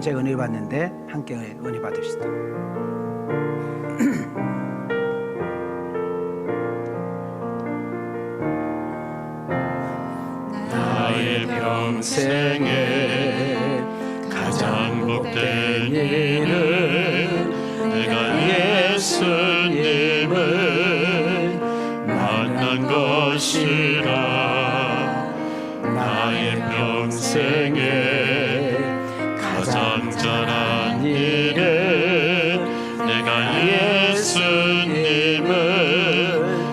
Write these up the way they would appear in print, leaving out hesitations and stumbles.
번째 은혜 받는데 함께 은혜 받읍시다. 나의 평생에 가장 복된 일은 내가 예수님을 만난 것이라. 나의 평생에 가장 잘한 일은 내가 예수님을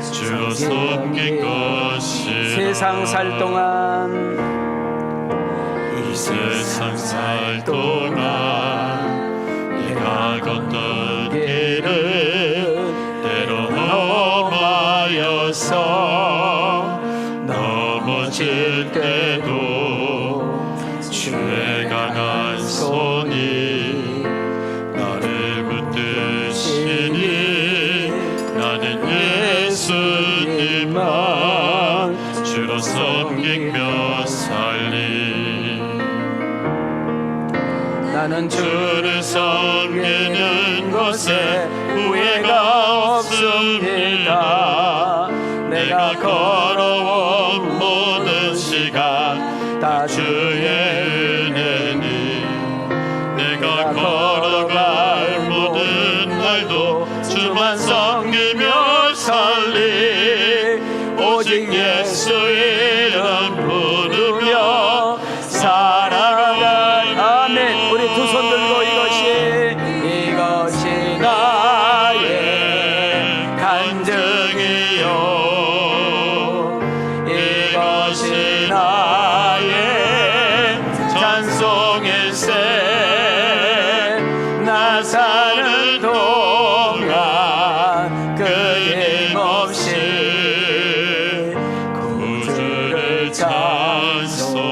주로 섬긴 것이라. 세상 살 동안 이 세상 살 동안 내가 걷던 길은 때로 험하여서 넘어질 때도 주의 강한 손이 나를 붙드시니 나는 예수님만 주로 섬기며 살리. 나는 주를 섬기는 것에 후회가 없습니다. 내가 걸어온 모든 시간 다 주의 은혜니, 내가 걸어갈 모든 날도 주만 섬기며 살리. 오직 예수 이름 부르며 살아갈. 아멘. 우리 두 손 들고 이것이 나의 간증이요, 이것이 나의 찬송일세. 나 사는 동안 끊임없이 구주를 찬송하리.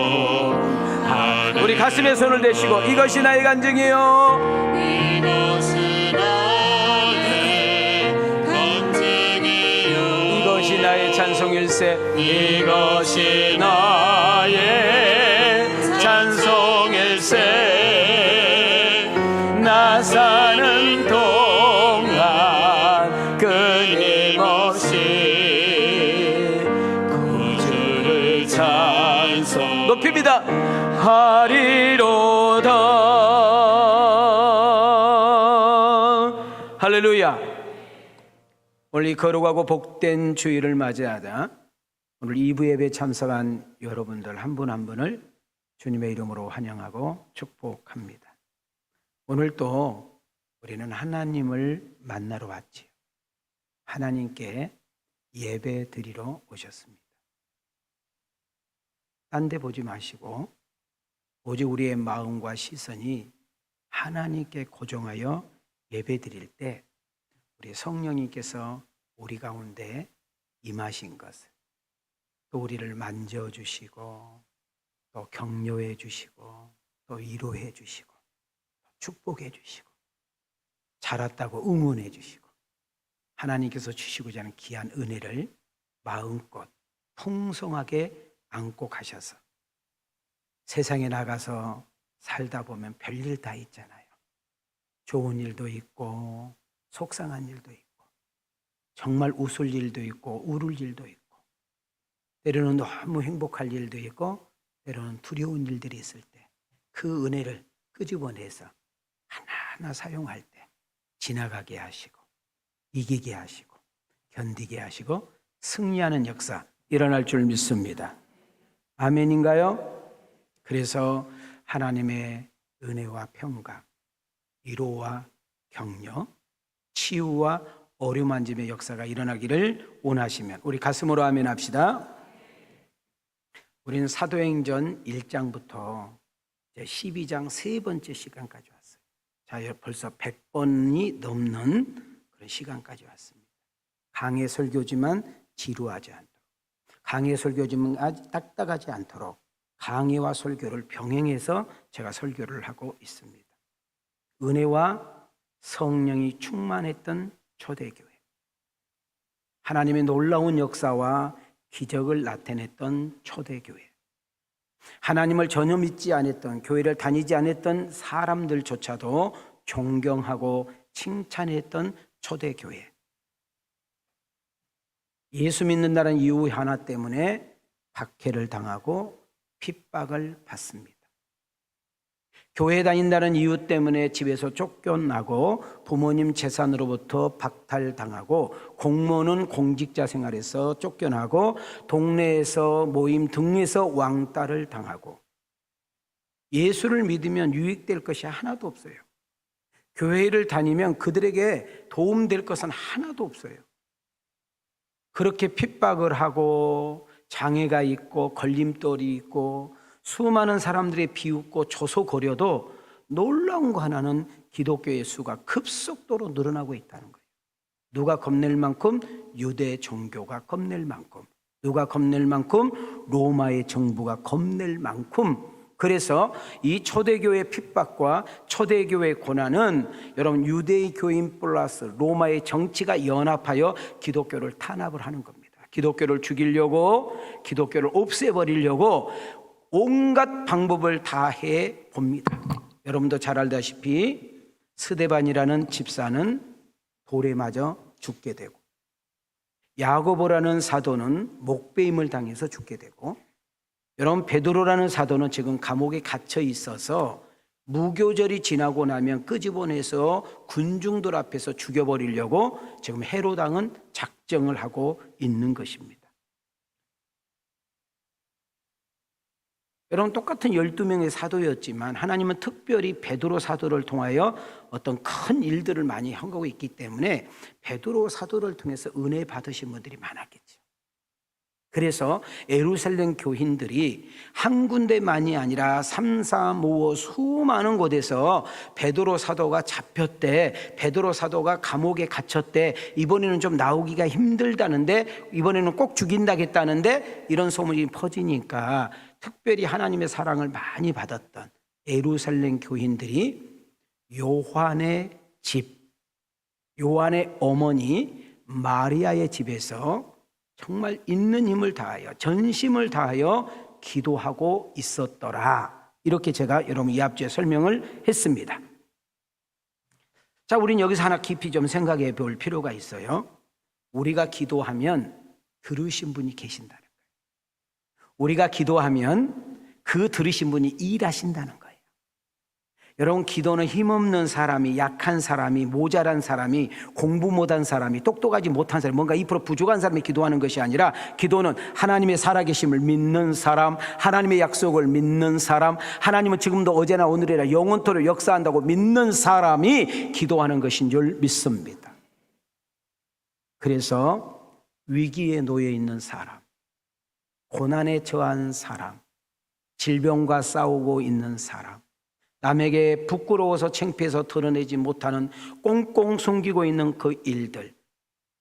우리 가슴에 손을 대시고 이것이 나의 간증이요, 이것이 나의 간증이요, 이것이 나의 찬송일세. 이것이 나의 찬송일세. 나 사는 동안 끊임없이 구주를 찬송 높입니다. 하리로다. 할렐루야. 오늘 이 거룩하고 복된 주일을 맞이하다 오늘 2부 예배 참석한 여러분들 한 분 한 분을 주님의 이름으로 환영하고 축복합니다. 오늘 또 우리는 하나님을 만나러 왔지요. 하나님께 예배 드리러 오셨습니다. 딴 데 보지 마시고 오직 우리의 마음과 시선이 하나님께 고정하여 예배 드릴 때 우리 성령님께서 우리 가운데 임하신 것을, 또 우리를 만져주시고 또 격려해 주시고 또 위로해 주시고 축복해 주시고 잘했다고 응원해 주시고 하나님께서 주시고자 하는 귀한 은혜를 마음껏 풍성하게 안고 가셔서 세상에 나가서 살다 보면 별일 다 있잖아요. 좋은 일도 있고 속상한 일도 있고 정말 웃을 일도 있고 울을 일도 있고 때로는 너무 행복할 일도 있고 때로는 두려운 일들이 있을 때 그 은혜를 끄집어내서 하나하나 사용할 때 지나가게 하시고 이기게 하시고 견디게 하시고 승리하는 역사 일어날 줄 믿습니다. 아멘인가요? 그래서 하나님의 은혜와 평강, 위로와 격려, 치유와 어루만짐의 역사가 일어나기를 원하시면 우리 가슴으로 아멘 합시다. 우리는 사도행전 1장부터 12장 세 번째 시간까지 왔어요. 자, 벌써 100번이 넘는 그런 시간까지 왔습니다. 강의 설교지만 지루하지 않도록, 강의 설교지만 아주 딱딱하지 않도록 강의와 설교를 병행해서 제가 설교를 하고 있습니다. 은혜와 성령이 충만했던 초대교회, 하나님의 놀라운 역사와 기적을 나타냈던 초대교회, 하나님을 전혀 믿지 않았던, 교회를 다니지 않았던 사람들조차도 존경하고 칭찬했던 초대교회. 예수 믿는다는 이유 하나 때문에 박해를 당하고 핍박을 받습니다. 교회 다닌다는 이유 때문에 집에서 쫓겨나고 부모님 재산으로부터 박탈당하고 공무원은 공직자 생활에서 쫓겨나고 동네에서 모임 등에서 왕따를 당하고 예수를 믿으면 유익될 것이 하나도 없어요. 교회를 다니면 그들에게 도움될 것은 하나도 없어요. 그렇게 핍박을 하고 장애가 있고 걸림돌이 있고 수많은 사람들이 비웃고 조소거려도 놀라운 거 하나는 기독교의 수가 급속도로 늘어나고 있다는 거예요. 누가 겁낼 만큼? 유대 종교가 겁낼 만큼. 누가 겁낼 만큼? 로마의 정부가 겁낼 만큼. 그래서 이 초대교회 핍박과 초대교회 고난은 여러분 유대의 교인 플러스 로마의 정치가 연합하여 기독교를 탄압을 하는 겁니다. 기독교를 죽이려고, 기독교를 없애버리려고 온갖 방법을 다 해 봅니다. 여러분도 잘 알다시피 스데반이라는 집사는 돌에 맞아 죽게 되고 야고보라는 사도는 목베임을 당해서 죽게 되고 여러분 베드로라는 사도는 지금 감옥에 갇혀 있어서 무교절이 지나고 나면 끄집어내서 군중들 앞에서 죽여버리려고 지금 헤롯 왕은 작정을 하고 있는 것입니다. 여러분 똑같은 12명의 사도였지만 하나님은 특별히 베드로 사도를 통하여 어떤 큰 일들을 많이 하고 있기 때문에 베드로 사도를 통해서 은혜 받으신 분들이 많았겠죠. 그래서 예루살렘 교인들이 한 군데만이 아니라 3, 4, 5 수많은 곳에서 베드로 사도가 잡혔대, 베드로 사도가 감옥에 갇혔대, 이번에는 좀 나오기가 힘들다는데, 이번에는 꼭 죽인다겠다는데 이런 소문이 퍼지니까 특별히 하나님의 사랑을 많이 받았던 예루살렘 교인들이 요한의 집, 요한의 어머니 마리아의 집에서 정말 있는 힘을 다하여 전심을 다하여 기도하고 있었더라. 이렇게 제가 여러분 이 앞주에 설명을 했습니다. 자, 우린 여기서 하나 깊이 좀 생각해 볼 필요가 있어요. 우리가 기도하면 들으신 분이 계신다는 거예요. 우리가 기도하면 그 들으신 분이 일하신다는 거예요. 여러분 기도는 힘없는 사람이, 약한 사람이, 모자란 사람이, 공부 못한 사람이, 똑똑하지 못한 사람이, 뭔가 2% 부족한 사람이 기도하는 것이 아니라 기도는 하나님의 살아계심을 믿는 사람, 하나님의 약속을 믿는 사람, 하나님은 지금도 어제나 오늘이나 영원토록 역사한다고 믿는 사람이 기도하는 것인 줄 믿습니다. 그래서 위기에 놓여 있는 사람, 고난에 처한 사람, 질병과 싸우고 있는 사람, 남에게 부끄러워서 창피해서 드러내지 못하는 꽁꽁 숨기고 있는 그 일들,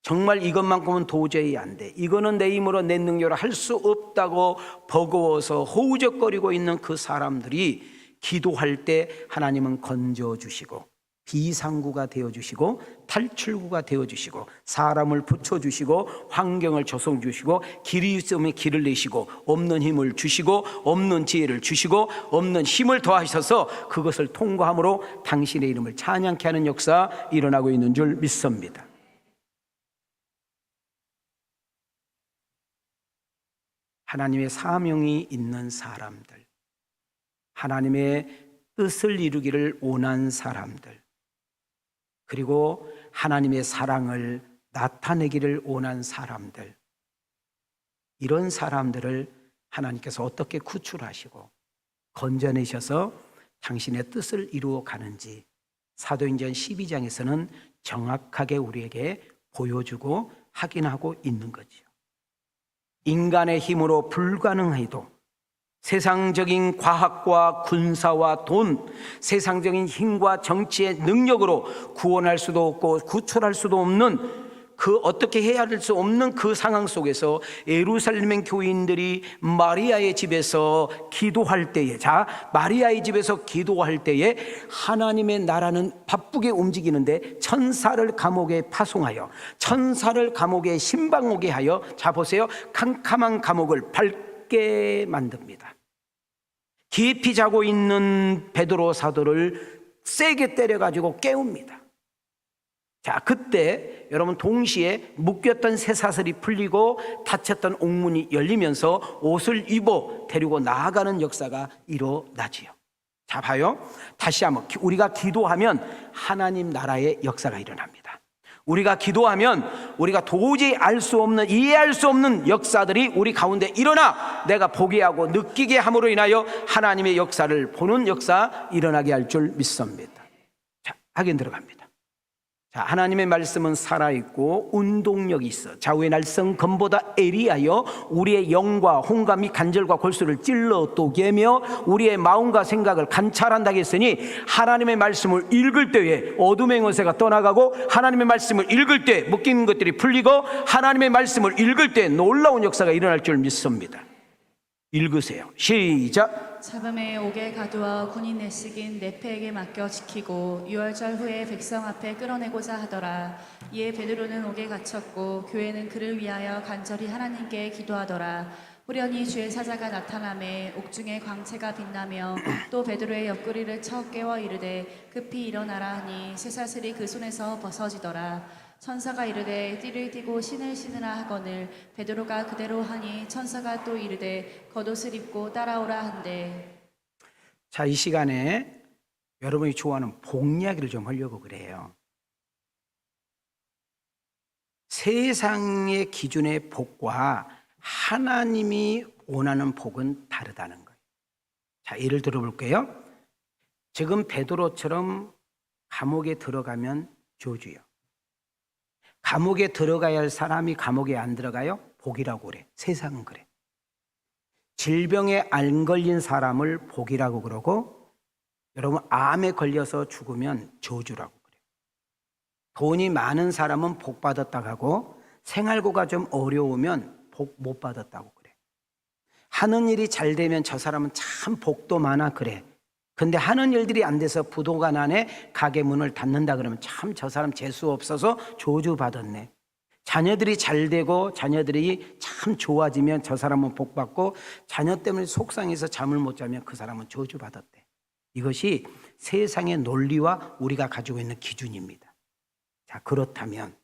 정말 이것만큼은 도저히 안 돼, 이거는 내 힘으로 내 능력으로 할 수 없다고 버거워서 허우적거리고 있는 그 사람들이 기도할 때 하나님은 건져주시고 비상구가 되어주시고 탈출구가 되어주시고 사람을 붙여주시고 환경을 조성주시고 길이 있으면 길을 내시고 없는 힘을 주시고 없는 지혜를 주시고 없는 힘을 더하셔서 그것을 통과함으로 당신의 이름을 찬양케 하는 역사 일어나고 있는 줄 믿습니다. 하나님의 사명이 있는 사람들, 하나님의 뜻을 이루기를 원한 사람들, 그리고 하나님의 사랑을 나타내기를 원한 사람들, 이런 사람들을 하나님께서 어떻게 구출하시고 건져내셔서 당신의 뜻을 이루어 가는지 사도행전 12장에서는 정확하게 우리에게 보여주고 확인하고 있는 거죠. 인간의 힘으로 불가능해도 세상적인 과학과 군사와 돈, 세상적인 힘과 정치의 능력으로 구원할 수도 없고 구출할 수도 없는 그 어떻게 해야 할 수 없는 그 상황 속에서 예루살렘 교인들이 마리아의 집에서 기도할 때에, 자, 마리아의 집에서 기도할 때에 하나님의 나라는 바쁘게 움직이는데 천사를 감옥에 파송하여 천사를 감옥에 신방 오게 하여, 자 보세요, 캄캄한 감옥을 밝게 만듭니다. 깊이 자고 있는 베드로 사도를 세게 때려가지고 깨웁니다. 자, 그때 여러분 동시에 묶였던 쇠사슬이 풀리고 닫혔던 옥문이 열리면서 옷을 입어 데리고 나아가는 역사가 일어나지요. 자, 봐요. 다시 한번 우리가 기도하면 하나님 나라의 역사가 일어납니다. 우리가 기도하면 우리가 도저히 알 수 없는, 이해할 수 없는 역사들이 우리 가운데 일어나 내가 보게 하고 느끼게 함으로 인하여 하나님의 역사를 보는 역사 일어나게 할 줄 믿습니다. 자, 확인 들어갑니다. 자, 하나님의 말씀은 살아있고 운동력이 있어 좌우의 날성 검보다 예리하여 우리의 영과 홍과 및 간절과 골수를 찔러 또개며 우리의 마음과 생각을 관찰한다고 했으니 하나님의 말씀을 읽을 때에 어둠의 권세가 떠나가고 하나님의 말씀을 읽을 때 묶이는 것들이 풀리고 하나님의 말씀을 읽을 때 놀라운 역사가 일어날 줄 믿습니다. 읽으세요. 시작. 잡음에 옥에 가두어 군인 내식인 네페에게 맡겨 지키고 유월절 후에 백성 앞에 끌어내고자 하더라. 이에 베드로는 옥에 갇혔고 교회는 그를 위하여 간절히 하나님께 기도하더라. 후련히 주의 사자가 나타나매 옥중에 광채가 빛나며 또 베드로의 옆구리를 쳐 깨워 이르되 급히 일어나라 하니 쇠사슬이 그 손에서 벗어지더라. 천사가 이르되 띠를 띠고 신을 신으라 하거늘 베드로가 그대로 하니 천사가 또 이르되 겉옷을 입고 따라오라 한대. 자, 이 시간에 여러분이 좋아하는 복 이야기를 좀 하려고 그래요. 세상의 기준의 복과 하나님이 원하는 복은 다르다는 거예요. 자, 예를 들어볼게요. 지금 베드로처럼 감옥에 들어가면 저주요. 감옥에 들어가야 할 사람이 감옥에 안 들어가요? 복이라고 그래. 세상은 그래. 질병에 안 걸린 사람을 복이라고 그러고, 여러분 암에 걸려서 죽으면 저주라고 그래. 돈이 많은 사람은 복 받았다고 하고, 생활고가 좀 어려우면 복 못 받았다고 그래. 하는 일이 잘 되면 저 사람은 참 복도 많아 그래. 근데 하는 일들이 안 돼서 부도가 나네, 가게 문을 닫는다 그러면 참 저 사람 재수 없어서 저주 받았네. 자녀들이 잘 되고 자녀들이 참 좋아지면 저 사람은 복 받고, 자녀 때문에 속상해서 잠을 못 자면 그 사람은 저주 받았대. 이것이 세상의 논리와 우리가 가지고 있는 기준입니다. 자, 그렇다면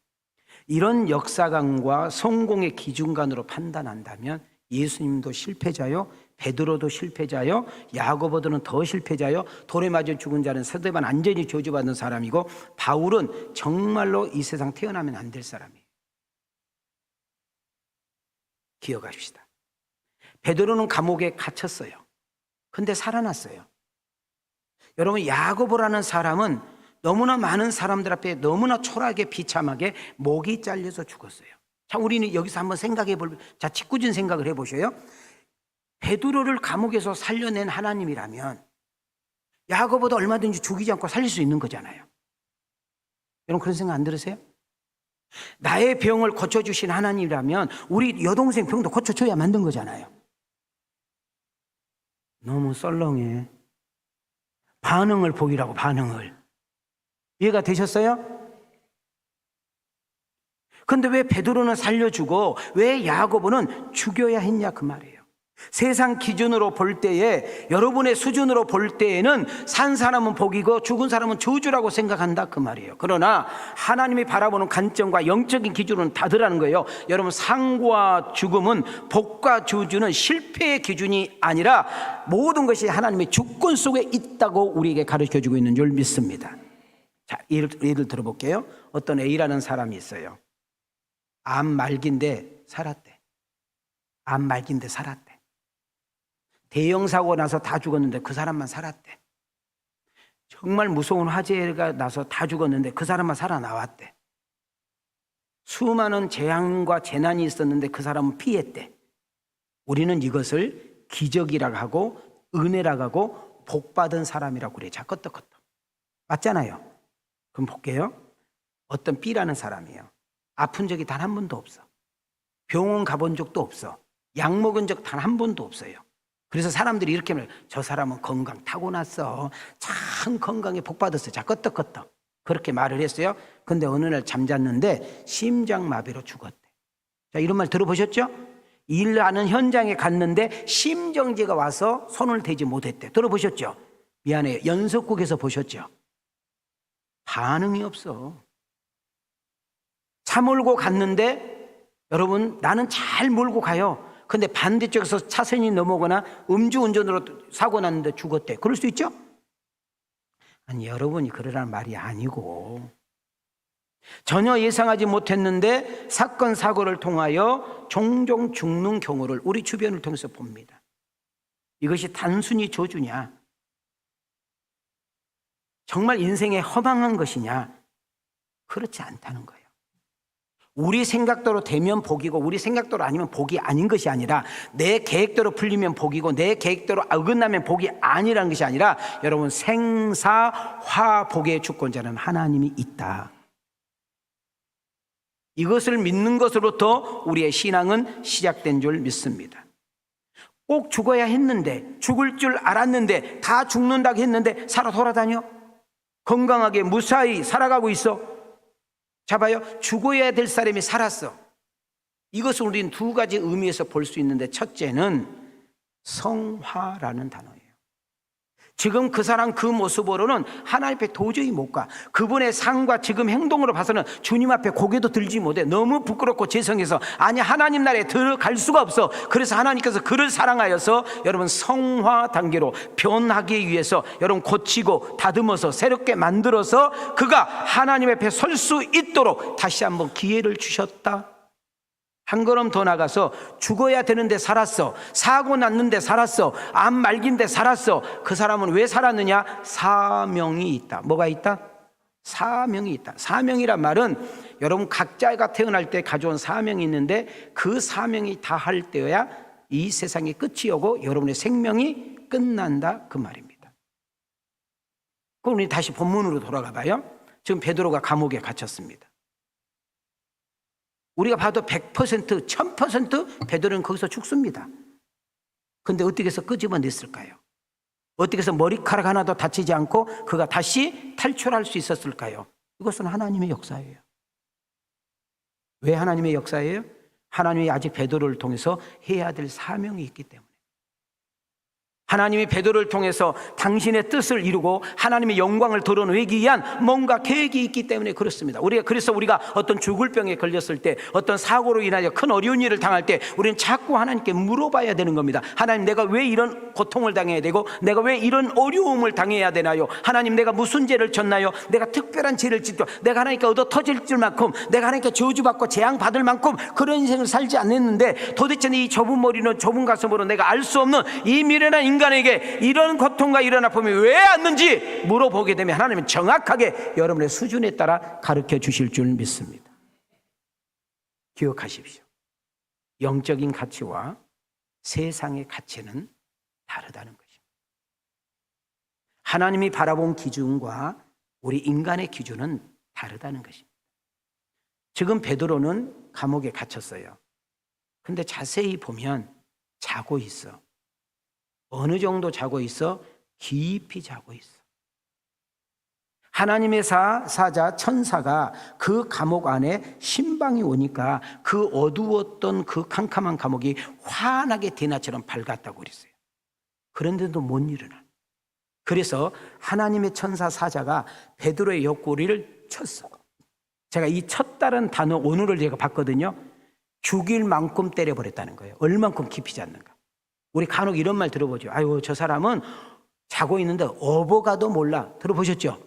이런 역사관과 성공의 기준관으로 판단한다면 예수님도 실패자요, 베드로도 실패자요, 야고보들은 더 실패자요, 돌에 맞아 죽은 자는 스데반 안전히 저주받은 사람이고, 바울은 정말로 이 세상 태어나면 안 될 사람이에요. 기억하십시다. 베드로는 감옥에 갇혔어요. 근데 살아났어요. 여러분, 야고보라는 사람은 너무나 많은 사람들 앞에 너무나 초라하게 비참하게 목이 잘려서 죽었어요. 자, 우리는 여기서 한번 생각해 볼, 자, 짓궂은 생각을 해보셔요. 베드로를 감옥에서 살려낸 하나님이라면 야고보도 얼마든지 죽이지 않고 살릴 수 있는 거잖아요. 여러분, 그런 생각 안 들으세요? 나의 병을 고쳐주신 하나님이라면 우리 여동생 병도 고쳐줘야 만든 거잖아요. 너무 썰렁해. 반응을 보이라고, 반응을. 이해가 되셨어요? 근데 왜 베드로는 살려주고 왜 야고보는 죽여야 했냐 그 말이에요. 세상 기준으로 볼 때에, 여러분의 수준으로 볼 때에는 산 사람은 복이고 죽은 사람은 저주라고 생각한다 그 말이에요. 그러나 하나님이 바라보는 관점과 영적인 기준은 다르다는 거예요. 여러분, 상과 죽음은, 복과 저주는 실패의 기준이 아니라 모든 것이 하나님의 주권 속에 있다고 우리에게 가르쳐주고 있는 줄 믿습니다. 자, 예를 들어볼게요. 어떤 A라는 사람이 있어요. 암 말기인데 살았대. 암 말기인데 살았대. 대형 사고 나서 다 죽었는데 그 사람만 살았대. 정말 무서운 화재가 나서 다 죽었는데 그 사람만 살아나왔대. 수많은 재앙과 재난이 있었는데 그 사람은 피했대. 우리는 이것을 기적이라고 하고 은혜라고 하고 복받은 사람이라고 그래요. 자, 껐떡껐떡. 맞잖아요. 그럼 볼게요. 어떤 B라는 사람이에요. 아픈 적이 단 한 번도 없어. 병원 가본 적도 없어. 약 먹은 적 단 한 번도 없어요. 그래서 사람들이 이렇게 말해요. 저 사람은 건강 타고났어. 참 건강에 복 받았어. 자, 껐떡껐떡. 그렇게 말을 했어요. 근데 어느 날 잠잤는데 심장마비로 죽었대. 자, 이런 말 들어보셨죠? 일하는 현장에 갔는데 심정지가 와서 손을 대지 못했대. 들어보셨죠? 미안해요. 연속국에서 보셨죠? 반응이 없어. 차 몰고 갔는데 여러분 나는 잘 몰고 가요. 근데 반대쪽에서 차선이 넘어오거나 음주운전으로 사고 났는데 죽었대. 그럴 수 있죠? 아니 여러분이 그러라는 말이 아니고 전혀 예상하지 못했는데 사건 사고를 통하여 종종 죽는 경우를 우리 주변을 통해서 봅니다. 이것이 단순히 저주냐? 정말 인생에 허망한 것이냐? 그렇지 않다는 거예요. 우리 생각대로 되면 복이고 우리 생각대로 아니면 복이 아닌 것이 아니라 내 계획대로 풀리면 복이고 내 계획대로 어긋나면 복이 아니라는 것이 아니라 여러분 생사화복의 주권자는 하나님이 있다. 이것을 믿는 것으로부터 우리의 신앙은 시작된 줄 믿습니다. 꼭 죽어야 했는데 죽을 줄 알았는데 다 죽는다고 했는데 살아 돌아다녀? 건강하게 무사히 살아가고 있어. 자 봐요. 죽어야 될 사람이 살았어. 이것을 우리는 두 가지 의미에서 볼 수 있는데 첫째는 성화라는 단어예요. 지금 그 사람 그 모습으로는 하나님 앞에 도저히 못 가. 그분의 삶과 지금 행동으로 봐서는 주님 앞에 고개도 들지 못해. 너무 부끄럽고 죄송해서 아니 하나님 나라에 들어갈 수가 없어. 그래서 하나님께서 그를 사랑하여서 여러분 성화 단계로 변하기 위해서 여러분 고치고 다듬어서 새롭게 만들어서 그가 하나님 앞에 설 수 있도록 다시 한번 기회를 주셨다. 한 걸음 더 나가서 죽어야 되는데 살았어. 사고 났는데 살았어. 암 말기인데 살았어. 그 사람은 왜 살았느냐? 사명이 있다. 뭐가 있다? 사명이 있다. 사명이란 말은 여러분 각자가 태어날 때 가져온 사명이 있는데 그 사명이 다할 때여야 이 세상의 끝이 오고 여러분의 생명이 끝난다 그 말입니다. 그럼 우리 다시 본문으로 돌아가 봐요. 지금 베드로가 감옥에 갇혔습니다. 우리가 봐도 100%, 1000% 베드로는 거기서 죽습니다. 근데 어떻게 해서 끄집어냈을까요? 어떻게 해서 머리카락 하나도 다치지 않고 그가 다시 탈출할 수 있었을까요? 이것은 하나님의 역사예요. 왜 하나님의 역사예요? 하나님이 아직 베드로를 통해서 해야 될 사명이 있기 때문에. 하나님이 베드로를 통해서 당신의 뜻을 이루고 하나님의 영광을 드러내기 위한 뭔가 계획이 있기 때문에 그렇습니다. 그래서 우리가 어떤 죽을 병에 걸렸을 때 어떤 사고로 인하여 큰 어려운 일을 당할 때 우리는 자꾸 하나님께 물어봐야 되는 겁니다. 하나님 내가 왜 이런 고통을 당해야 되고 내가 왜 이런 어려움을 당해야 되나요? 하나님 내가 무슨 죄를 졌나요? 내가 특별한 죄를 짓고 내가 하나님께 얻어 터질 줄 만큼 내가 하나님께 저주받고 재앙받을 만큼 그런 인생을 살지 않았는데 도대체 이 좁은 머리는 좁은 가슴으로 내가 알 수 없는 이 미련한 인간에게 이런 고통과 이런 아픔이 왜 왔는지 물어보게 되면 하나님은 정확하게 여러분의 수준에 따라 가르쳐 주실 줄 믿습니다. 기억하십시오. 영적인 가치와 세상의 가치는 다르다는 것입니다. 하나님이 바라본 기준과 우리 인간의 기준은 다르다는 것입니다. 지금 베드로는 감옥에 갇혔어요. 근데 자세히 보면 자고 있어. 어느 정도 자고 있어? 깊이 자고 있어. 하나님의 사자 천사가 그 감옥 안에 신방이 오니까 그 어두웠던 그 캄캄한 감옥이 환하게 대낮처럼 밝았다고 그랬어요. 그런데도 못 일어나. 그래서 하나님의 천사 사자가 베드로의 옆구리를 쳤어. 제가 이 쳤다는 단어 오늘을 제가 봤거든요. 죽일 만큼 때려버렸다는 거예요. 얼만큼 깊이 잤는가. 우리 간혹 이런 말 들어보죠. 아유, 저 사람은 자고 있는데 어버가도 몰라. 들어보셨죠?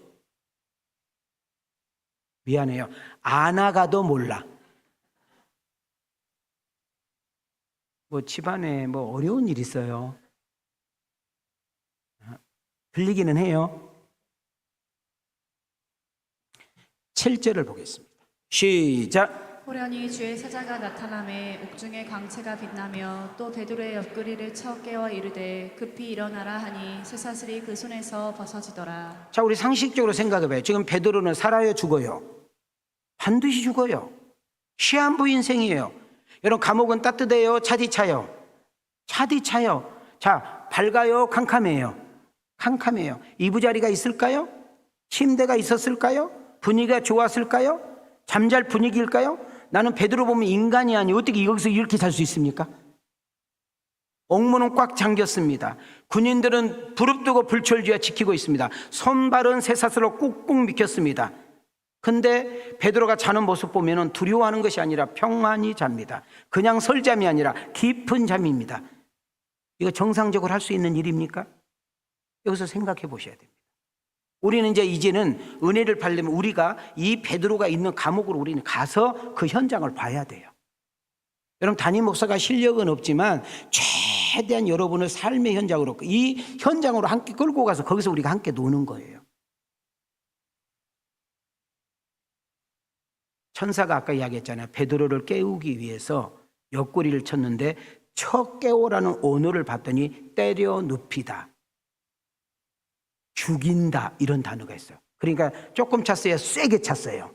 미안해요. 아나가도 몰라. 뭐 집안에 뭐 어려운 일 있어요. 들리기는 해요. 7절을 보겠습니다. 시작. 호련히 주의 사자가 나타나매 옥중에 광채가 빛나며 또 베드로의 옆구리를 쳐 깨워 이르되 급히 일어나라 하니 쇠사슬이 그 손에서 벗어지더라. 자, 우리 상식적으로 생각해봐요. 지금 베드로는 살아요, 죽어요? 반드시 죽어요. 시한부 인생이에요. 여러분, 감옥은 따뜻해요, 차디 차요? 차디 차요. 자, 밝아요, 캄캄해요? 캄캄해요. 이부자리가 있을까요? 침대가 있었을까요? 분위기가 좋았을까요? 잠잘 분위기일까요? 나는 베드로 보면 인간이 아니 어떻게 여기서 이렇게 살 수 있습니까? 옥문은 꽉 잠겼습니다. 군인들은 부릅뜨고 불철주야 지키고 있습니다. 손발은 쇠사슬로 꾹꾹 묶였습니다. 근데 베드로가 자는 모습 보면 두려워하는 것이 아니라 평안히 잡니다. 그냥 설잠이 아니라 깊은 잠입니다. 이거 정상적으로 할 수 있는 일입니까? 여기서 생각해 보셔야 됩니다. 우리는 이제는 은혜를 받으려면 우리가 이 베드로가 있는 감옥으로 우리는 가서 그 현장을 봐야 돼요. 여러분, 담임 목사가 실력은 없지만 최대한 여러분을 삶의 현장으로, 이 현장으로 함께 끌고 가서 거기서 우리가 함께 노는 거예요. 천사가 아까 이야기했잖아요. 베드로를 깨우기 위해서 옆구리를 쳤는데 쳐 깨우라는 언어를 봤더니 때려 눕히다, 죽인다, 이런 단어가 있어요. 그러니까 조금 찼어요, 세게 찼어요.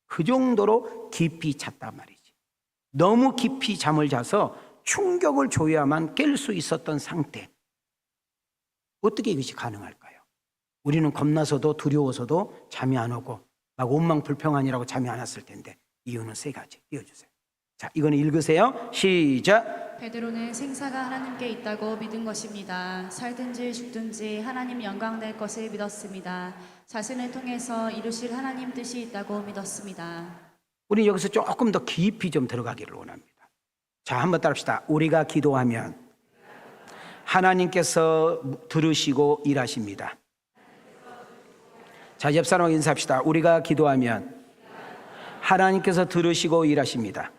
그 정도로 깊이 찼단 말이지. 너무 깊이 잠을 자서 충격을 줘야만 깰 수 있었던 상태. 어떻게 이것이 가능할까요? 우리는 겁나서도 두려워서도 잠이 안 오고 막 원망불평하니라고 잠이 안 왔을 텐데, 이유는 세 가지. 띄워주세요. 자, 이거는 읽으세요. 시작. 베드로는 생사가 하나님께 있다고 믿은 것입니다. 살든지 죽든지 하나님 영광 될 것을 믿었습니다. 자신을 통해서 이루실 하나님 뜻이 있다고 믿었습니다. 우리 여기서 조금 더 깊이 좀 들어가기를 원합니다. 자, 한번 따라합시다. 우리가 기도하면 하나님께서 들으시고 일하십니다. 자, 옆 사람하고 인사합시다. 우리가 기도하면 하나님께서 들으시고 일하십니다.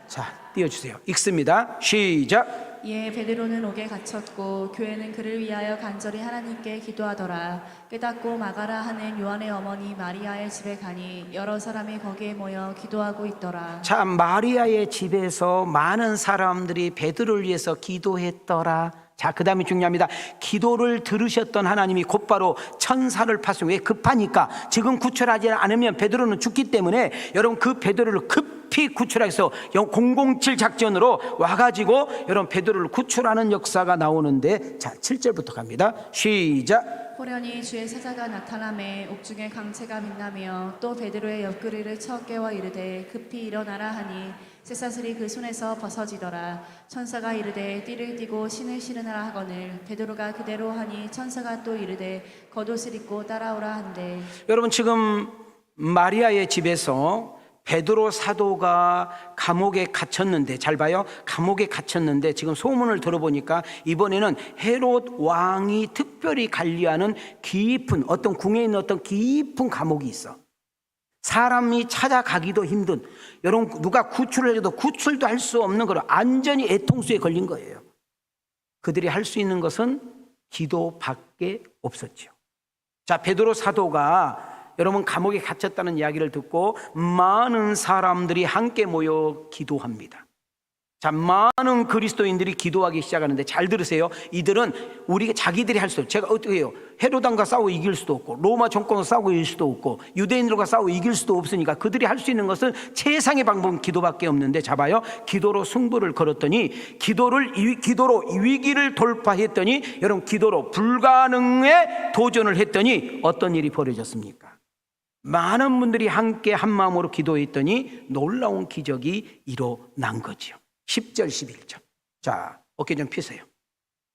자, 띄워주세요. 읽습니다. 시작. 이에 베드로는 옥에 갇혔고 교회는 그를 위하여 간절히 하나님께 기도하더라. 깨닫고 마가라 하는 요한의 어머니 마리아의 집에 가니 여러 사람이 거기에 모여 기도하고 있더라. 자, 마리아의 집에서 많은 사람들이 베드로를 위해서 기도했더라. 자, 그 다음에 중요합니다. 기도를 들으셨던 하나님이 곧바로 천사를 파송. 왜? 급하니까. 지금 구출하지 않으면 베드로는 죽기 때문에 여러분, 그 베드로를 급히 구출해서 007 작전으로 와가지고 여러분 베드로를 구출하는 역사가 나오는데, 자, 7절부터 갑니다. 시작. 호련히 주의 사자가 나타나매 옥중에 강체가 빛나며 또 베드로의 옆구리를 쳐 깨워 이르되 급히 일어나라 하니 쇠사슬이 그 손에서 벗어지더라. 천사가 이르되 띠를 띠고 신을 신으라 하거늘 베드로가 그대로 하니 천사가 또 이르되 겉옷을 입고 따라오라 한대. 여러분, 지금 마리아의 집에서 베드로 사도가 감옥에 갇혔는데, 잘 봐요. 감옥에 갇혔는데 지금 소문을 들어보니까 이번에는 헤롯 왕이 특별히 관리하는 깊은, 어떤 궁에 있는 어떤 깊은 감옥이 있어. 사람이 찾아가기도 힘든, 여러분 누가 구출을 해도 구출도 할 수 없는 그런 안전히 애통수에 걸린 거예요. 그들이 할 수 있는 것은 기도밖에 없었죠. 자, 베드로 사도가 여러분 감옥에 갇혔다는 이야기를 듣고 많은 사람들이 함께 모여 기도합니다. 자, 많은 그리스도인들이 기도하기 시작하는데, 잘 들으세요. 이들은 우리가 자기들이 할 수 없어요. 제가 어떻게 해요? 헤로당과 싸워 이길 수도 없고 로마 정권과 싸우고 이길 수도 없고 유대인들과 싸우고 이길 수도 없으니까 그들이 할 수 있는 것은 최상의 방법은 기도밖에 없는데, 잡아요. 기도로 승부를 걸었더니, 기도로 위기를 돌파했더니, 여러분 기도로 불가능에 도전을 했더니 어떤 일이 벌어졌습니까? 많은 분들이 함께 한 마음으로 기도했더니 놀라운 기적이 일어난 거죠. 10절 11절. 자, 어깨 좀 펴세요.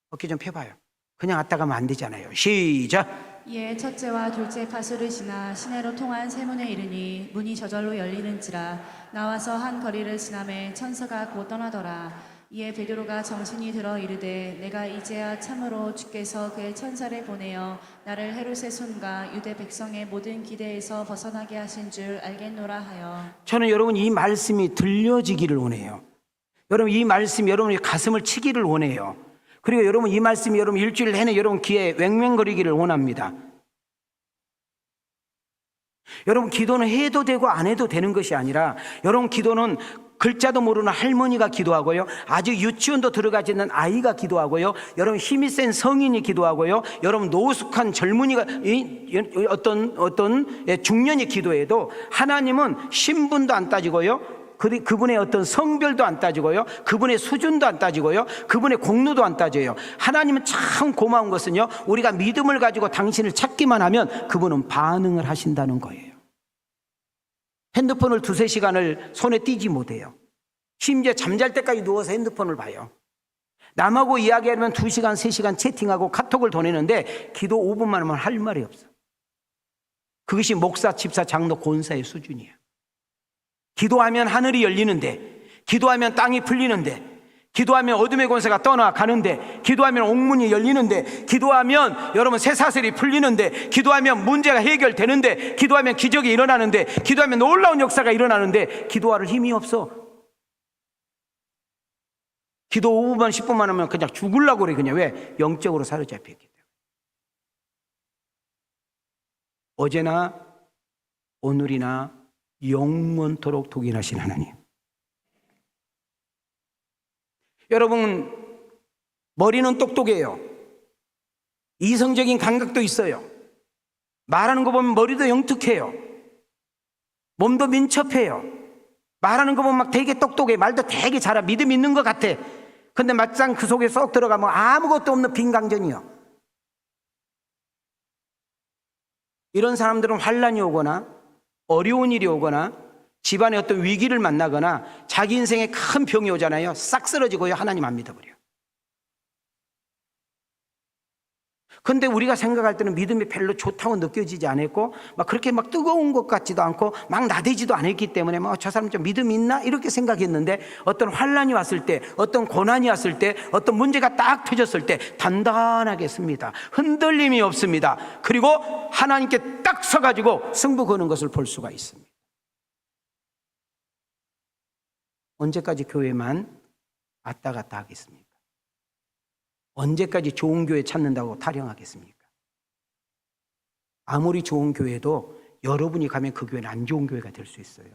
어깨 좀 펴봐요. 그냥 왔다 가면 안 되잖아요. 시작. 이에 첫째와 둘째 파수를 지나 시내로 통한 세문에 이르니 문이 저절로 열리는지라. 나와서 한 거리를 지나매 천사가 곧 떠나더라. 이에 베드로가 정신이 들어 이르되 내가 이제야 참으로 주께서 그의 천사를 보내어 나를 헤롯의 손과 유대 백성의 모든 기대에서 벗어나게 하신 줄 알겠노라 하여. 저는 여러분 이 말씀이 들려지기를 원해요. 여러분 이 말씀이 여러분의 가슴을 치기를 원해요. 그리고 여러분 이 말씀이 여러분 일주일 내내 여러분 귀에 왱왱거리기를 원합니다. 여러분 기도는 해도 되고 안 해도 되는 것이 아니라, 여러분 기도는 글자도 모르는 할머니가 기도하고요, 아직 유치원도 들어가지 않는 아이가 기도하고요, 여러분 힘이 센 성인이 기도하고요, 여러분 노숙한 젊은이가 어떤 중년이 기도해도 하나님은 신분도 안 따지고요, 그분의 어떤 성별도 안 따지고요, 그분의 수준도 안 따지고요, 그분의 공로도 안 따져요. 하나님은 참 고마운 것은요, 우리가 믿음을 가지고 당신을 찾기만 하면 그분은 반응을 하신다는 거예요. 핸드폰을 2-3시간을 손에 띄지 못해요. 심지어 잠잘 때까지 누워서 핸드폰을 봐요. 남하고 이야기하면 2시간, 3시간 채팅하고 카톡을 보내는데 기도 5분만 하면 할 말이 없어. 그것이 목사, 집사, 장로, 권사의 수준이에요. 기도하면 하늘이 열리는데, 기도하면 땅이 풀리는데, 기도하면 어둠의 권세가 떠나가는데, 기도하면 옥문이 열리는데, 기도하면 여러분 쇠사슬이 풀리는데, 기도하면 문제가 해결되는데, 기도하면 기적이 일어나는데, 기도하면 놀라운 역사가 일어나는데, 기도할 힘이 없어. 기도 5분만 10분만 하면 그냥 죽으려고 그래. 그냥 왜? 영적으로 사로잡혔기 때문에. 어제나 오늘이나 영원토록 동일하신 하나님. 여러분, 머리는 똑똑해요. 이성적인 감각도 있어요. 말하는 거 보면 머리도 영특해요. 몸도 민첩해요. 말하는 거 보면 막 되게 똑똑해. 말도 되게 잘해. 믿음 있는 것 같아. 근데 막상 그 속에 쏙 들어가면 아무것도 없는 빈강전이요. 이런 사람들은 환난이 오거나 어려운 일이 오거나 집안에 어떤 위기를 만나거나 자기 인생에 큰 병이 오잖아요. 싹 쓰러지고요. 하나님 안 믿어버려요. 근데 우리가 생각할 때는 믿음이 별로 좋다고 느껴지지 않았고 막 그렇게 막 뜨거운 것 같지도 않고 막 나대지도 않았기 때문에 저 사람 좀 믿음이 있나? 이렇게 생각했는데 어떤 환난이 왔을 때, 어떤 고난이 왔을 때, 어떤 문제가 딱 터졌을 때 단단하게 씁니다. 흔들림이 없습니다. 그리고 하나님께 딱 서가지고 승부 거는 것을 볼 수가 있습니다. 언제까지 교회만 왔다 갔다 하겠습니까? 언제까지 좋은 교회 찾는다고 타령하겠습니까? 아무리 좋은 교회도 여러분이 가면 그 교회는 안 좋은 교회가 될 수 있어요.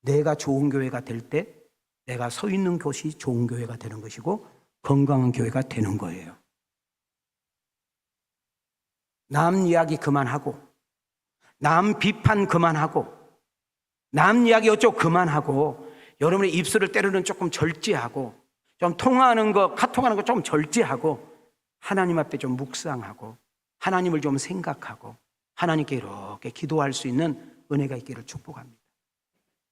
내가 좋은 교회가 될 때 내가 서 있는 곳이 좋은 교회가 되는 것이고 건강한 교회가 되는 거예요. 남 이야기 그만하고 남 비판 그만하고 남 이야기 어쩌고 그만하고 여러분의 입술을 때로는 조금 절제하고 좀 통화하는 거, 카톡하는 거 좀 절제하고 하나님 앞에 좀 묵상하고 하나님을 좀 생각하고 하나님께 이렇게 기도할 수 있는 은혜가 있기를 축복합니다.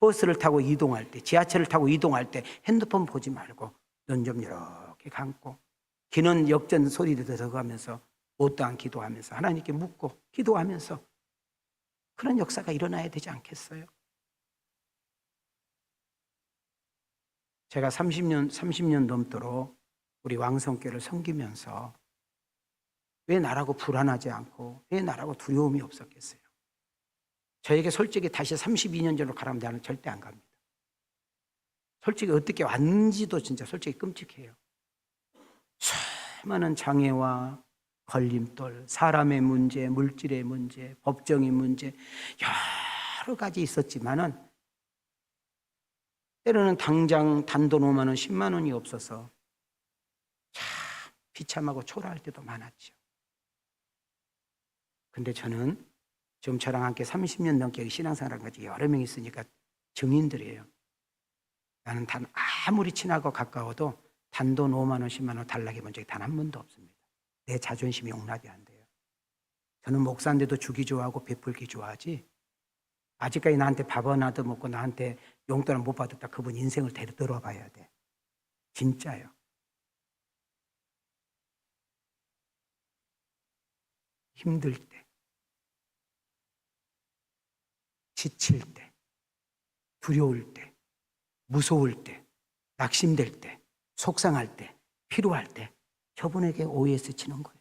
버스를 타고 이동할 때, 지하철을 타고 이동할 때 핸드폰 보지 말고 눈 좀 이렇게 감고 기는 역전 소리를 들어가면서 못다한 기도하면서 하나님께 묻고 기도하면서 그런 역사가 일어나야 되지 않겠어요? 제가 30년 넘도록 우리 왕성교회를 섬기면서 왜 나라고 불안하지 않고 왜 나라고 두려움이 없었겠어요? 저에게 솔직히 다시 32년 전으로 가라면 나는 절대 안 갑니다. 솔직히 어떻게 왔는지도 진짜 솔직히 끔찍해요. 수많은 장애와 걸림돌, 사람의 문제, 물질의 문제, 법정의 문제 여러 가지 있었지만은 때로는 당장 단돈 5만 원, 10만 원이 없어서 참 비참하고 초라할 때도 많았죠. 근데 저는 지금 저랑 함께 30년 넘게 신앙생활한 거지 여러 명 있으니까 증인들이에요. 나는 아무리 친하고 가까워도 단돈 5만 원, 10만 원 달라고 본 적이 단 한 번도 없습니다. 내 자존심이 용납이 안 돼요. 저는 목사인데도 주기 좋아하고 베풀기 좋아하지 아직까지 나한테 밥 하나도 먹고 나한테 용돈을 못 받았다. 그분 인생을 되돌아봐야 돼. 진짜요. 힘들 때, 지칠 때, 두려울 때, 무서울 때, 낙심될 때, 속상할 때, 피로할 때 저분에게 OS 치는 거예요.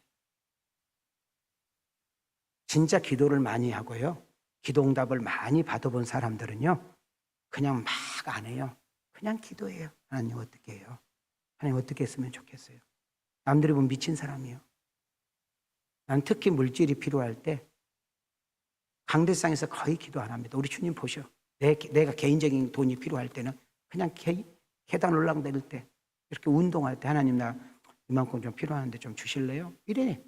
진짜 기도를 많이 하고요. 기도응답을 많이 받아본 사람들은요. 그냥 막 안 해요. 그냥 기도해요. 하나님 어떻게 해요? 하나님 어떻게 했으면 좋겠어요? 남들이 보면 미친 사람이에요. 난 특히 물질이 필요할 때 강대상에서 거의 기도 안 합니다. 우리 주님 보셔. 내가 개인적인 돈이 필요할 때는 그냥 계단 올라갈 때 이렇게 운동할 때 하나님 나 이만큼 좀 필요한데 좀 주실래요? 이래.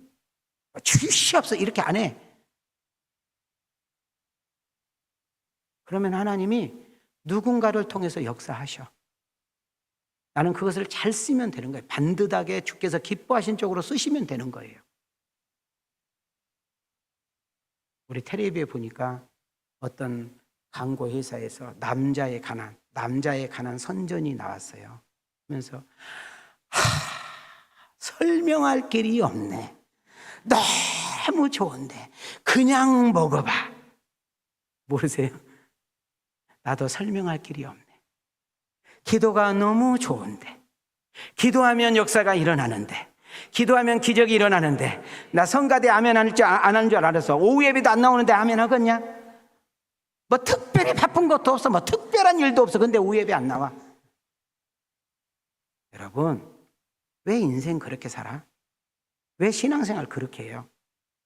주시옵소서 이렇게 안 해. 그러면 하나님이 누군가를 통해서 역사하셔. 나는 그것을 잘 쓰면 되는 거예요. 반듯하게 주께서 기뻐하신 쪽으로 쓰시면 되는 거예요. 우리 텔레비에 보니까 어떤 광고 회사에서 남자의 가난, 남자에 관한 선전이 나왔어요. 그러면서 설명할 길이 없네. 너무 좋은데 그냥 먹어봐. 모르세요? 나도 설명할 길이 없네. 기도가 너무 좋은데, 기도하면 역사가 일어나는데, 기도하면 기적이 일어나는데, 나 성가대 아멘 안 하는 줄 알았어. 오후 예배도 안 나오는데 아멘 하겠냐? 뭐 특별히 바쁜 것도 없어. 뭐 특별한 일도 없어. 근데 오후 예배 안 나와. 여러분, 왜 인생 그렇게 살아? 왜 신앙생활 그렇게 해요?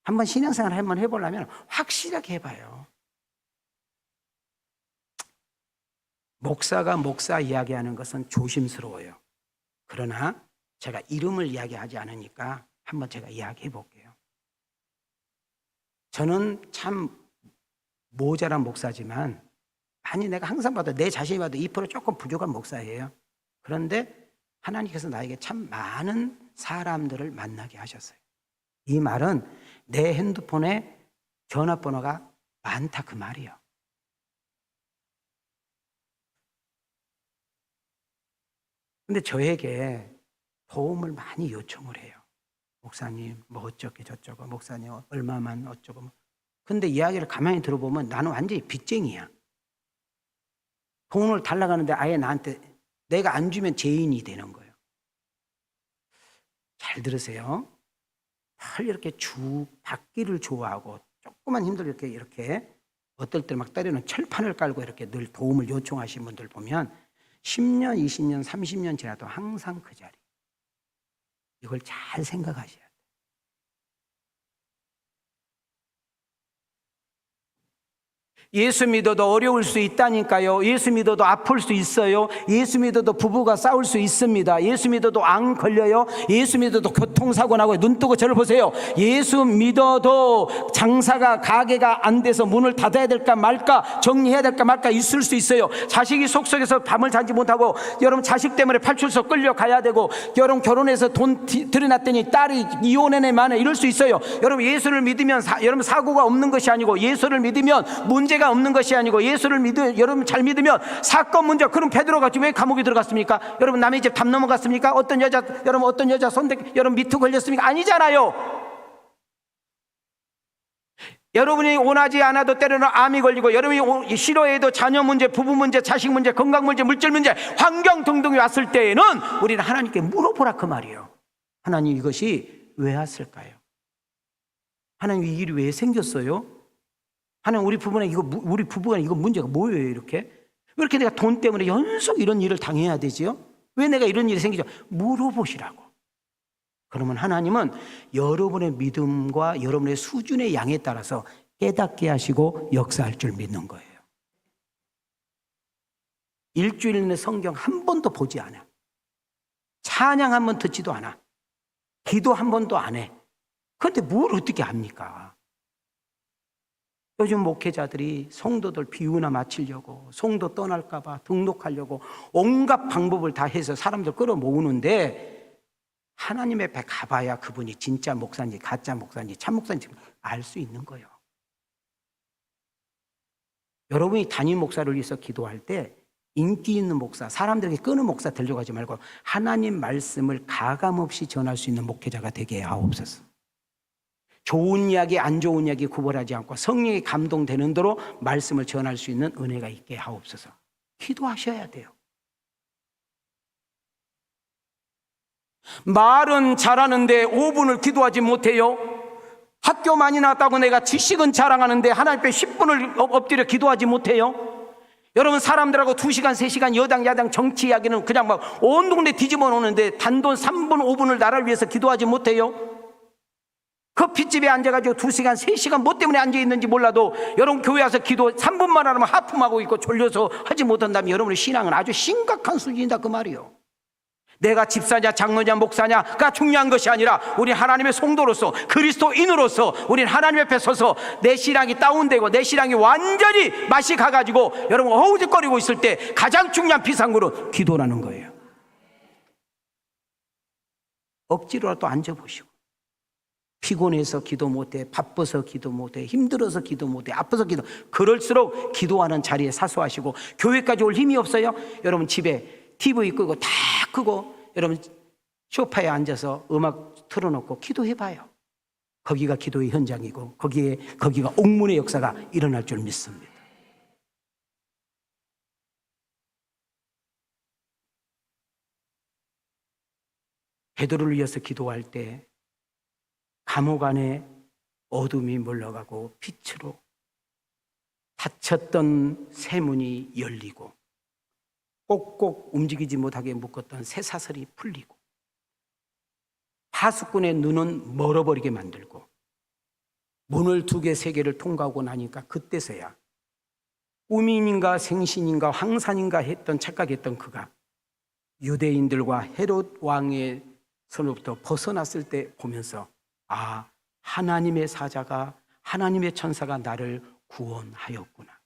한번 신앙생활 한번 해보려면 확실하게 해봐요. 목사가 목사 이야기하는 것은 조심스러워요. 그러나 제가 이름을 이야기하지 않으니까 한번 제가 이야기해 볼게요. 저는 참 모자란 목사지만, 아니 내가 항상 봐도 내 자신이 봐도 2% 조금 부족한 목사예요. 그런데 하나님께서 나에게 참 많은 사람들을 만나게 하셨어요. 이 말은 내 핸드폰에 전화번호가 많다 그 말이에요. 근데 저에게 도움을 많이 요청을 해요. 목사님 뭐 어쩌게 저쩌고, 목사님 얼마만 어쩌고. 근데 이야기를 가만히 들어보면 나는 완전히 빚쟁이야. 돈을 달라가는데 아예 나한테 내가 안 주면 죄인이 되는 거예요. 잘 들으세요. 늘 이렇게 받기를 좋아하고 조금만 힘들게 이렇게 어떨 때 막 때리는 철판을 깔고 이렇게 늘 도움을 요청하신 분들 보면 10년, 20년, 30년 지나도 항상 그 자리. 이걸 잘 생각하셔야 돼요. 예수 믿어도 어려울 수 있다니까요. 예수 믿어도 아플 수 있어요. 예수 믿어도 부부가 싸울 수 있습니다. 예수 믿어도 안 걸려요. 예수 믿어도 교통사고 나고. 눈 뜨고 저를 보세요. 예수 믿어도 장사가 가게가 안 돼서 문을 닫아야 될까 말까, 정리해야 될까 말까 있을 수 있어요. 자식이 속속에서 밤을 자지 못하고, 여러분 자식 때문에 팔출소 끌려가야 되고, 여러분 결혼해서 돈 들여놨더니 딸이 이혼해내 만에 이럴 수 있어요. 여러분 예수를 믿으면 여러분 사고가 없는 것이 아니고, 예수를 믿으면 문제가 없는 것이 아니고, 예수를 여러분 잘 믿으면 사건 문제. 그럼 베드로가 왜 감옥에 들어갔습니까? 여러분 남의 집 담 넘어갔습니까? 어떤 여자 손대 여러분 미투 걸렸습니까? 아니잖아요. 여러분이 원하지 않아도 때로는 암이 걸리고, 여러분이 싫어해도 자녀 문제, 부부 문제, 자식 문제, 건강 문제, 물질 문제, 환경 등등이 왔을 때에는 우리는 하나님께 물어보라 그 말이에요. 하나님 이것이 왜 왔을까요? 하나님 이 일이 왜 생겼어요? 하나님 우리 부부가 이거 문제가 뭐예요? 왜 이렇게 내가 돈 때문에 연속 이런 일을 당해야 되지요? 왜 내가 이런 일이 생기죠? 물어보시라고. 그러면 하나님은 여러분의 믿음과 여러분의 수준의 양에 따라서 깨닫게 하시고 역사할 줄 믿는 거예요. 일주일 내 성경 한 번도 보지 않아. 찬양 한 번 듣지도 않아. 기도 한 번도 안 해. 그런데 뭘 어떻게 합니까? 요즘 목회자들이 성도들 비유나 맞추려고, 성도 떠날까 봐 등록하려고 온갖 방법을 다 해서 사람들 끌어모으는데, 하나님 앞에 가봐야 그분이 진짜 목사인지 가짜 목사인지 참 목사인지 알 수 있는 거예요. 여러분이 담임 목사를 위해서 기도할 때 인기 있는 목사, 사람들에게 끄는 목사 들려가지 말고 하나님 말씀을 가감없이 전할 수 있는 목회자가 되게 하옵소서. 좋은 이야기, 안 좋은 이야기 구별하지 않고 성령이 감동되는 대로 말씀을 전할 수 있는 은혜가 있게 하옵소서. 기도하셔야 돼요. 말은 잘하는데 5분을 기도하지 못해요. 학교 많이 나왔다고 내가 지식은 자랑하는데 하나님 앞에 10분을 엎드려 기도하지 못해요. 여러분 사람들하고 2시간, 3시간 여당 야당 정치 이야기는 그냥 막 온 동네 뒤집어 놓는데 단돈 3분, 5분을 나라를 위해서 기도하지 못해요. 커피집에 앉아가지고 2시간, 3시간 뭐 때문에 앉아있는지 몰라도 여러분 교회 와서 기도 3분만 하면 하품하고 있고 졸려서 하지 못한다면 여러분의 신앙은 아주 심각한 수준이다 그 말이에요. 내가 집사냐 장로냐 목사냐가 중요한 것이 아니라 우리 하나님의 성도로서 그리스도인으로서 우리는 하나님 앞에 서서 내 신앙이 다운되고 내 신앙이 완전히 맛이 가가지고 여러분 허우적거리고 있을 때 가장 중요한 비상구는 기도라는 거예요. 억지로라도 앉아보시고 피곤해서 기도 못해, 바빠서 기도 못해, 힘들어서 기도 못해, 아파서 기도. 그럴수록 기도하는 자리에 사수하시고, 교회까지 올 힘이 없어요? 여러분 집에 TV 끄고 다 끄고 여러분 소파에 앉아서 음악 틀어놓고 기도해봐요. 거기가 기도의 현장이고 거기가 옥문의 역사가 일어날 줄 믿습니다. 베드로를 위해서 기도할 때 감옥 안에 어둠이 물러가고 빛으로 닫혔던 새 문이 열리고 꼭꼭 움직이지 못하게 묶었던 새 사슬이 풀리고 파수꾼의 눈은 멀어버리게 만들고 문을 2개, 3개를 통과하고 나니까 그때서야 꿈인가 생신인가 황산인가 했던 착각했던 그가 유대인들과 헤롯 왕의 손으로부터 벗어났을 때 보면서 아, 하나님의 사자가 하나님의 천사가 나를 구원하였구나.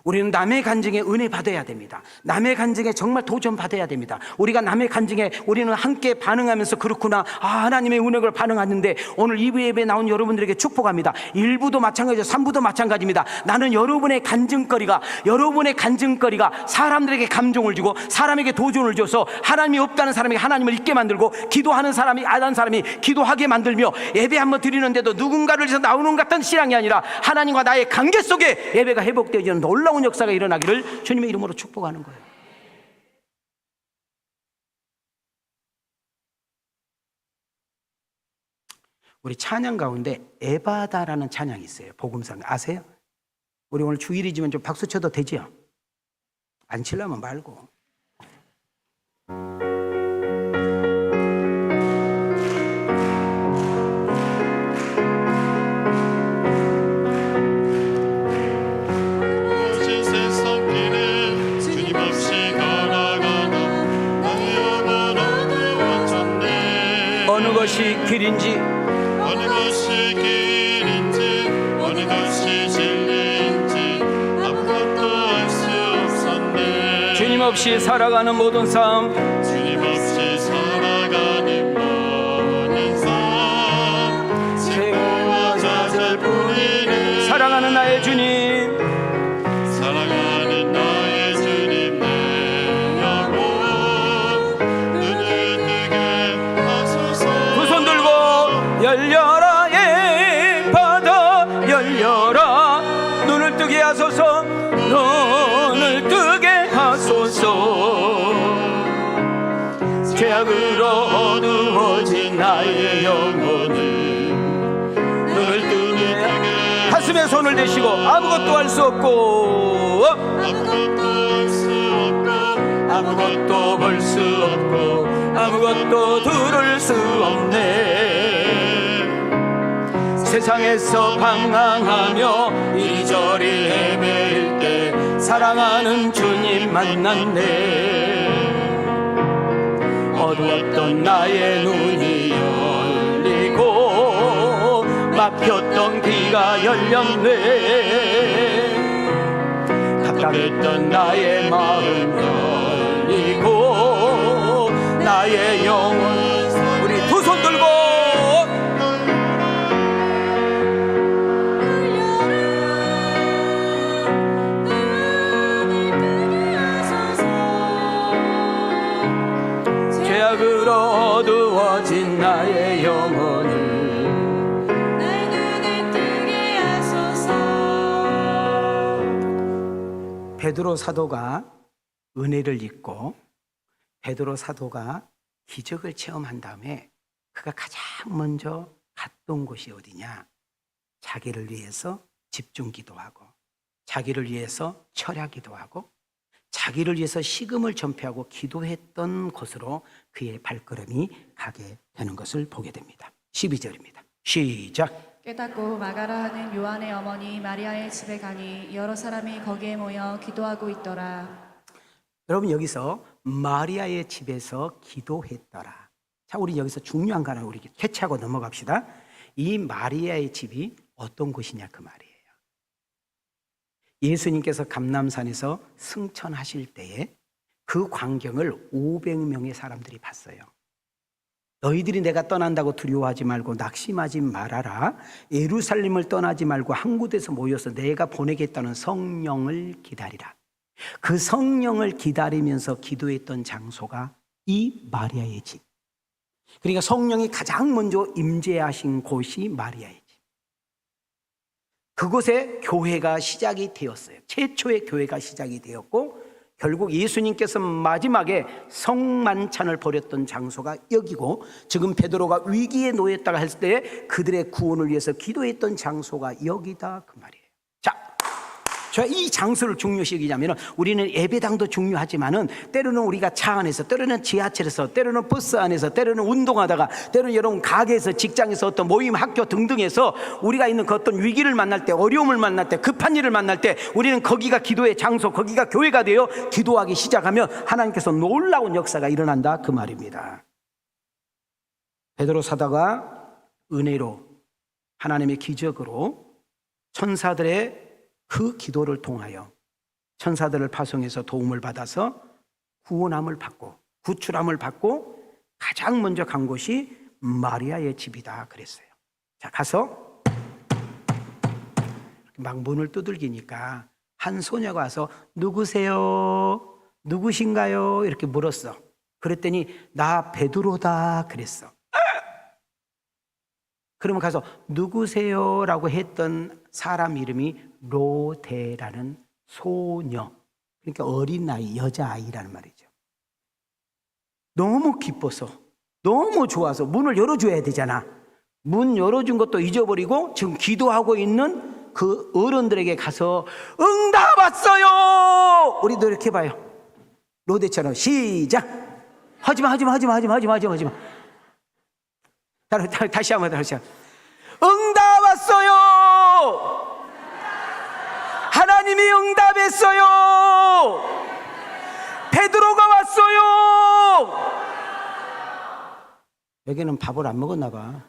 우리는 남의 간증에 은혜 받아야 됩니다. 남의 간증에 정말 도전 받아야 됩니다. 우리가 남의 간증에 우리는 함께 반응하면서 그렇구나, 하나님의 은혜를 반응하는데 오늘 2부 예배에 나온 여러분들에게 축복합니다. 1부도 마찬가지죠. 3부도 마찬가지입니다. 나는 여러분의 간증거리가 사람들에게 감동을 주고 사람에게 도전을 줘서 하나님이 없다는 사람에게 하나님을 있게 만들고 기도하는 사람이 안 하는 사람이 기도하게 만들며 예배 한번 드리는데도 누군가를 위해서 나오는 것 같은 신앙이 아니라 하나님과 나의 관계 속에 예배가 회복되어지는 놀라운 역사가 일어나기를 주님의 이름으로 축복하는 거예요. 우리 찬양 가운데 에바다라는 찬양이 있어요. 복음상 아세요? 우리 오늘 주일이지만 좀 박수 쳐도 되죠? 안 치려면 말고. 어느 것이 길인지 어느 것이 진리인지 아무것도 알 수 없었네. 주님 없이 살아가는 모든 삶, 주님 없이 살아가는 모든 삶 세월과 좌절뿐이네. 사랑하는 나의 주님, 사랑하는 나의 주님, 내 영혼 눈을 뜨게 하소서. 두 손 들고 열려라 에바다 열려라, 눈을 뜨게 하소서, 눈을 뜨게 하소서. 죄악으로 어두워진 나의 영혼을 눈을 뜨게, 가슴에 손을 대시고 아무것도 할 수 없고 아무것도 할 수 없고 아무것도 볼 수 없고 아무것도 들을 수 없네. 세상에서 방황하며 이리저리 헤맬 때 사랑하는 주님 만났네. 어두웠던 나의 눈이 열리고 막혔던 귀가 열렸네. 답답했던 나의 마음 열리고 나의 영혼, 우리 두 손 들고 죄악으로 어두워진 나의 영혼을 날 눈을 뜨게 하소서. 베드로 사도가 은혜를 입고 베드로 사도가 기적을 체험한 다음에 그가 가장 먼저 갔던 곳이 어디냐? 자기를 위해서 집중 기도하고 자기를 위해서 철야 기도하고 자기를 위해서 식음을 전폐하고 기도했던 곳으로 그의 발걸음이 가게 되는 것을 보게 됩니다. 12절입니다. 시작. 깨닫고 마가라 하는 요한의 어머니 마리아의 집에 가니 여러 사람이 거기에 모여 기도하고 있더라. 여러분, 여기서 마리아의 집에서 기도했더라. 자, 우리 여기서 중요한 거 하나 우리 캐치하고 넘어갑시다. 이 마리아의 집이 어떤 곳이냐 그 말이에요. 예수님께서 감람산에서 승천하실 때에 그 광경을 500명의 사람들이 봤어요. 너희들이 내가 떠난다고 두려워하지 말고 낙심하지 말아라. 예루살렘을 떠나지 말고 한 곳에서 모여서 내가 보내겠다는 성령을 기다리라. 그 성령을 기다리면서 기도했던 장소가 이 마리아의 집. 그러니까 성령이 가장 먼저 임재하신 곳이 마리아의 집. 그곳에 교회가 시작이 되었어요. 최초의 교회가 시작이 되었고 결국 예수님께서 마지막에 성만찬을 벌였던 장소가 여기고, 지금 베드로가 위기에 놓였다가 했을 때 그들의 구원을 위해서 기도했던 장소가 여기다 그 말이에요. 자, 제가 이 장소를 중요시 여기자면 우리는 예배당도 중요하지만은 때로는 우리가 차 안에서, 때로는 지하철에서, 때로는 버스 안에서, 때로는 운동하다가, 때로는 여러분 가게에서, 직장에서, 어떤 모임, 학교 등등에서 우리가 있는 그 어떤 위기를 만날 때, 어려움을 만날 때, 급한 일을 만날 때 우리는 거기가 기도의 장소, 거기가 교회가 되어 기도하기 시작하면 하나님께서 놀라운 역사가 일어난다 그 말입니다. 베드로 사도가 은혜로, 하나님의 기적으로 천사들의 그 기도를 통하여 천사들을 파송해서 도움을 받아서 구원함을 받고 구출함을 받고 가장 먼저 간 곳이 마리아의 집이다 그랬어요. 자, 가서 막 문을 두들기니까 한 소녀가 와서 누구세요? 누구신가요? 이렇게 물었어. 그랬더니 나 베드로다 그랬어. 그러면 가서 누구세요? 라고 했던 사람 이름이 로데라는 소녀, 그러니까 어린아이, 여자아이라는 말이죠. 너무 기뻐서, 너무 좋아서 문을 열어줘야 되잖아. 문 열어준 것도 잊어버리고 지금 기도하고 있는 그 어른들에게 가서 응답 왔어요! 우리도 이렇게 봐요. 로데처럼 시작! 하지마. 다시 한번. 응답 왔어요! 하나님이 응답했어요! 베드로가 왔어요! 여기는 밥을 안 먹었나 봐.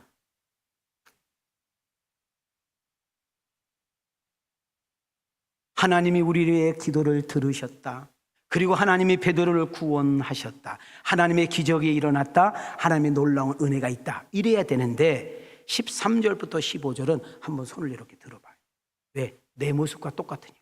하나님이 우리의 기도를 들으셨다. 그리고 하나님이 베드로를 구원하셨다. 하나님의 기적이 일어났다. 하나님의 놀라운 은혜가 있다. 이래야 되는데 13절부터 15절은 한번 손을 이렇게 들어봐요. 왜? 내 모습과 똑같으니까.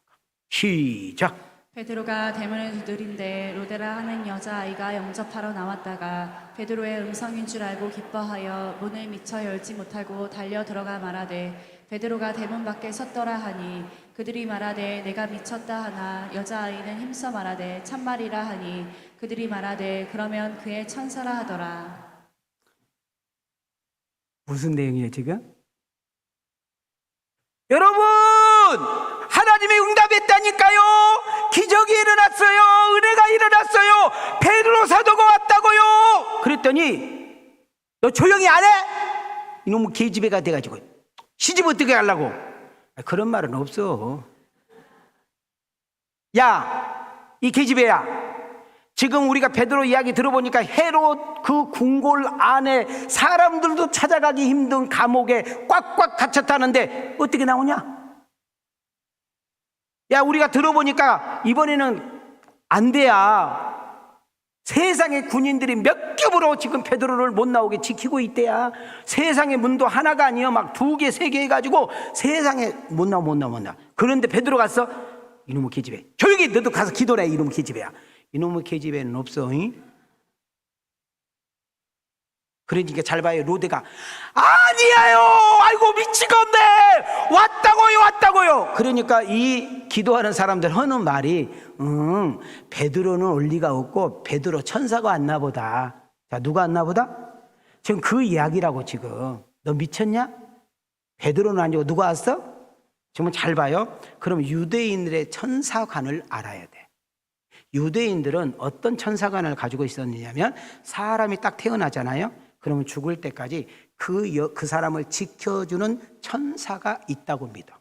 시작! 베드로가 대문을 두드린데 로데라 하는 여자아이가 영접하러 나왔다가 베드로의 음성인 줄 알고 기뻐하여 문을 미처 열지 못하고 달려 들어가 말하되 베드로가 대문 밖에 섰더라 하니 그들이 말하되 내가 미쳤다 하나 여자아이는 힘써 말하되 참말이라 하니 그들이 말하되 그러면 그의 천사라 하더라. 무슨 내용이에요 지금? 여러분, 하나님이 응답했다니까요. 기적이 일어났어요. 은혜가 일어났어요. 베드로 사도가 왔다고요. 그랬더니 너 조용히 안 해? 이놈의 계집애가 돼가지고 시집 어떻게 하려고? 그런 말은 없어. 야, 이 계집애야, 지금 우리가 베드로 이야기 들어보니까 헤롯 그 궁궐 안에 사람들도 찾아가기 힘든 감옥에 꽉꽉 갇혔다는데 어떻게 나오냐? 야, 우리가 들어보니까 이번에는 안 돼야. 세상의 군인들이 몇 겹으로 지금 베드로를 못 나오게 지키고 있대야. 세상의 문도 하나가 아니여 막 2개, 3개 해가지고 세상에 못 나와. 그런데 베드로 가서 이놈의 계집애, 조용히 너도 가서 기도해. 이놈의 계집애야. 이놈의 계집애는 없어. 응? 그러니까 잘 봐요. 로데가 아니에요. 아이고 미치겠네. 왔다고요. 그러니까 이 기도하는 사람들 하는 말이 베드로는 올 리가 없고 베드로 천사가 왔나 보다. 자, 누가 왔나 보다? 지금 그 이야기라고. 지금 너 미쳤냐? 베드로는 아니고 누가 왔어? 지금 잘 봐요. 그럼 유대인들의 천사관을 알아야 돼. 유대인들은 어떤 천사관을 가지고 있었느냐면 사람이 딱 태어나잖아요. 그러면 죽을 때까지 그 사람을 지켜주는 천사가 있다고 믿어.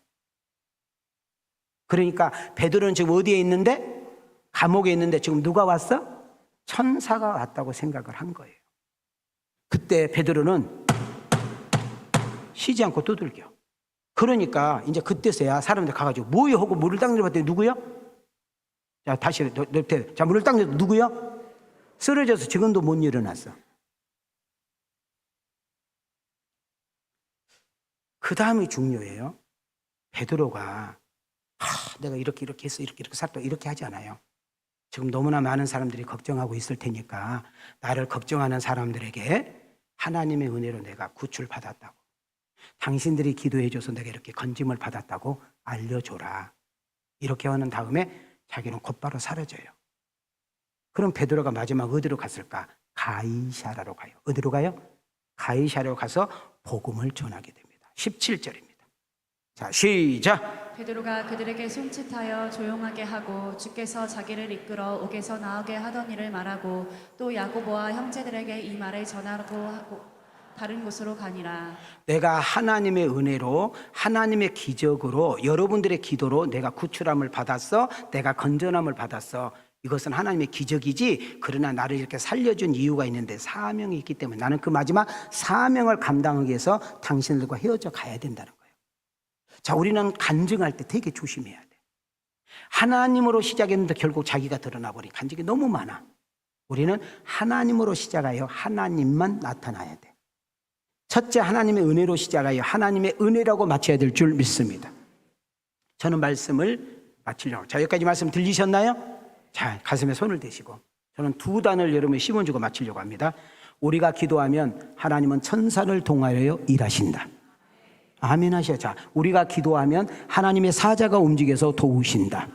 그러니까 베드로는 지금 어디에 있는데? 감옥에 있는데 지금 누가 왔어? 천사가 왔다고 생각을 한 거예요. 그때 베드로는 쉬지 않고 두들겨. 그러니까 이제 그때서야 사람들 가가지고 뭐요 하고 물을 딱 내려봤더니 누구요? 자, 다시 자, 물을 딱 내려 누구요? 쓰러져서 지금도 못 일어났어. 그 다음이 중요해요. 베드로가 내가 이렇게 했어, 이렇게 살았다, 이렇게 하지 않아요. 지금 너무나 많은 사람들이 걱정하고 있을 테니까 나를 걱정하는 사람들에게 하나님의 은혜로 내가 구출받았다고, 당신들이 기도해줘서 내가 이렇게 건짐을 받았다고 알려줘라. 이렇게 하는 다음에 자기는 곧바로 사라져요. 그럼 베드로가 마지막 어디로 갔을까? 가이사라로 가요. 어디로 가요? 가이사라로 가서 복음을 전하게 됩니다. 17절입니다. 자, 시작. 베드로가 그들에게 손짓하여 조용하게 하고 주께서 자기를 이끌어 옥에서 나오게 하던 일을 말하고 또 야고보와 형제들에게 이 말을 전하고 하고 다른 곳으로 가니라. 내가 하나님의 은혜로, 하나님의 기적으로, 여러분들의 기도로 내가 구출함을 받았어. 내가 건전함을 받았어. 이것은 하나님의 기적이지, 그러나 나를 이렇게 살려준 이유가 있는데, 사명이 있기 때문에 나는 그 마지막 사명을 감당하기 위해서 당신들과 헤어져 가야 된다는 거예요. 자, 우리는 간증할 때 되게 조심해야 돼. 하나님으로 시작했는데 결국 자기가 드러나 버린 간증이 너무 많아. 우리는 하나님으로 시작하여 하나님만 나타나야 돼. 첫째, 하나님의 은혜로 시작하여 하나님의 은혜라고 마쳐야 될 줄 믿습니다. 저는 말씀을 마치려고. 자, 여기까지 말씀 들리셨나요? 자, 가슴에 손을 대시고 저는 두 단을 여러분에 심어주고 마치려고 합니다. 우리가 기도하면 하나님은 천사를 통하여 일하신다. 아멘 하셔. 자, 우리가 기도하면 하나님의 사자가 움직여서 도우신다.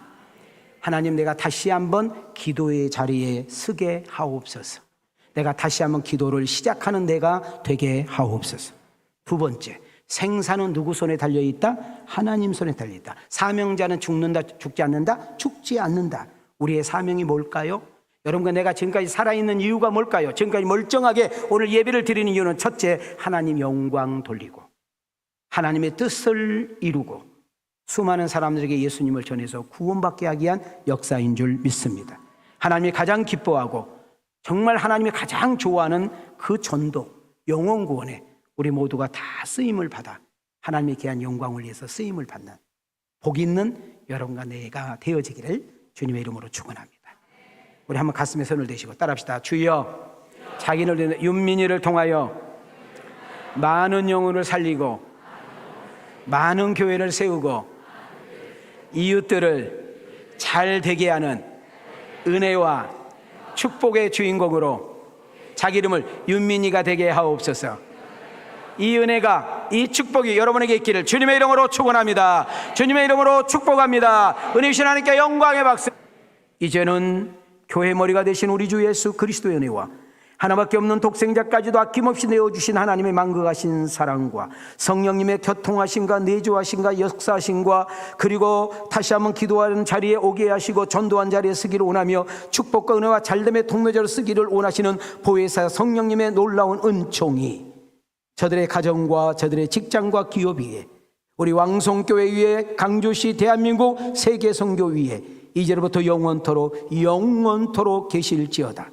하나님, 내가 다시 한번 기도의 자리에 서게 하옵소서. 내가 다시 한번 기도를 시작하는 내가 되게 하옵소서. 두 번째, 생사는 누구 손에 달려있다? 하나님 손에 달려있다. 사명자는 죽는다, 죽지 않는다? 죽지 않는다. 우리의 사명이 뭘까요? 여러분과 내가 지금까지 살아있는 이유가 뭘까요? 지금까지 멀쩡하게 오늘 예배를 드리는 이유는 첫째, 하나님 영광 돌리고 하나님의 뜻을 이루고 수많은 사람들에게 예수님을 전해서 구원받게 하기 위한 역사인 줄 믿습니다. 하나님이 가장 기뻐하고 정말 하나님이 가장 좋아하는 그 전도, 영혼 구원에 우리 모두가 다 쓰임을 받아 하나님의 귀한 영광을 위해서 쓰임을 받는 복 있는 여러분과 내가 되어지기를 주님의 이름으로 축원합니다. 우리 한번 가슴에 손을 대시고 따라합시다. 주여, 자기를 윤민이를 통하여 많은 영혼을 살리고 많은 교회를 세우고 이웃들을 잘 되게 하는 은혜와 축복의 주인공으로 자기 이름을 윤민이가 되게 하옵소서. 이 은혜가, 이 축복이 여러분에게 있기를 주님의 이름으로 축원합니다. 주님의 이름으로 축복합니다. 은혜 주신 하나님께 영광의 박수. 이제는 교회 머리가 되신 우리 주 예수 그리스도의 은혜와 하나밖에 없는 독생자까지도 아낌없이 내어주신 하나님의 만극하신 사랑과 성령님의 교통하심과 내조하심과 역사하심과 그리고 다시 한번 기도하는 자리에 오게 하시고 전도한 자리에 쓰기를 원하며 축복과 은혜와 잘됨의 통로자로 쓰기를 원하시는 보혜사 성령님의 놀라운 은총이 저들의 가정과 저들의 직장과 기업 위에, 우리 왕성교회 위에, 강주시 대한민국 세계선교 위에 이제로부터 영원토록 계실지어다.